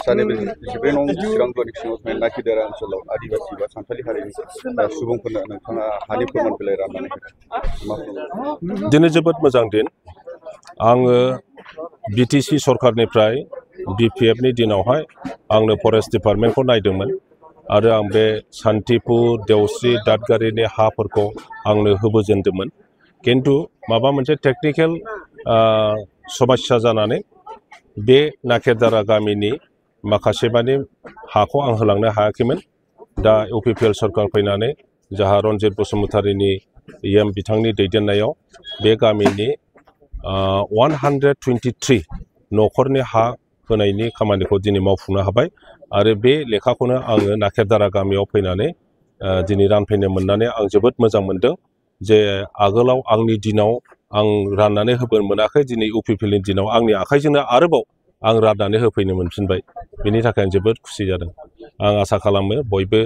सानै जिब्रै नं चिरां ब्लकनि सिङाव थानाय नाकिदारा ओनसोलाव आदिबासि बा सानथालि हारिनि सुबुंफोरनो नोंथाङा हानि फोरमान बिलाइ राननानै होदों। दिनै जोबोद मोजां दिन। आङो बिटिसि सरकारनिफ्राय बिपिएफनि दिनावहाय आंनो फरेस्ट डिपार्टमेन्टखौ नायदोंमोन आरो आं बे सान्तिपुर देवस्रि दादगारिनि हाफोरखौ आंनो होबोजेनदोंमोन। किन्तु माबा मोनसे टेकनिकेल समस्या जानानै बे नाकेदारा गामिनि माखासे माने हाखौ आं होलांनो हायाखैमोन। दा इउपिपिएल सरकार फैनानै जाहा रन्जित बसुमतारीनि एम बिथांनि दैदेननायाव बे गामिनि 123 न'खरनि हा होनायनि खामानिखौ दिनै मावफुंनो हाबाय आरो बे लेखाखौनो आङो नाकेदारा गामियाव फैनानै दिनै रानफैनो मोननानै आं जोबोद मोजां मोनदों जे आगोलाव आंनि दिनाव आं राननानै होबोनो मोनाखै, दिनै इउपिपिएलनि दिनाव आंनि आखाइजोंनो आरोबाव आं राननानै होफैनो मोनफिनबाय। बेनि थाखाय आं जोबोद खुसि जादों। आं आसा खालामो बयबो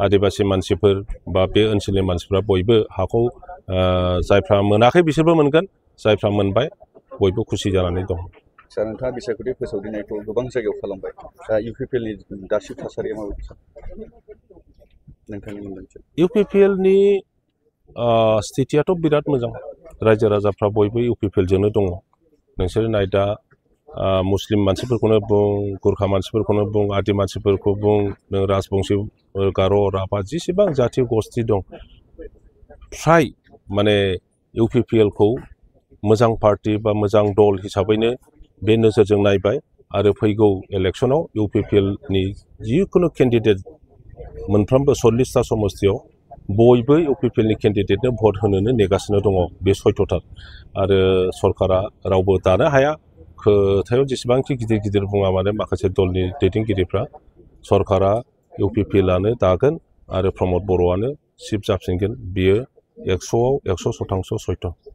आदिबासि मानसिफोर बा बे ओनसोलनि मानसिफ्रा बयबो हाखौ जायफ्रा मोनाखै बिसोरबो मोनगोन, जायफ्रा मोनबाय बयबो खुसि जानानै दं। सार, नोंथाङा बिसायख'थि फोसावदिंनायखौ गोबां जायगायाव खालामबाय। दा इउपिपिएलनि दासिम थासारिया माबायदि नोंथांनि मोनदांथियाव? इउपिपिएलनि स्थितियाथ' बिराद मोजां। रायजो राजाफ्रा बयबो इउपिपिएलजोंनो दङ। नोंसोर नाय दा मुस्लिम मानसिफोरखौनो बुं, गुरखा मानसिफोरखौनो बुं, आदि मानसिफोरखौ बुं, नों राजबंशी, गार', राभा जेसेबां जाथि गस्थि दं, फ्राय माने इउपिपिएलखौ मोजां पार्टि बा मोजां दल हिसाबैनो बे नोजोरजों नायबाय आरो फैगौ इलेक्सनाव इउपिपिएलनि जिखुनु केन्डिडेट मोनफ्रोमबो 40टा समस्तियाव बयबो इउपिपिएलनि केन्डिडेटनो भट होनोनो नेगासिनो दङ। बे सयथ'थार आरो सरकारा रावबो दानो हाया। खोथायाव जेसेबांखि गिदिर गिदिर बुङा मानो माखासे दलनि दैदेनगिरिफ्रा सरकारा इउपिपिएलआनो दागोन आरो प्रमद बर'आनो चिफ जाफिनगोन, बियो 100आव 100% सयथ'।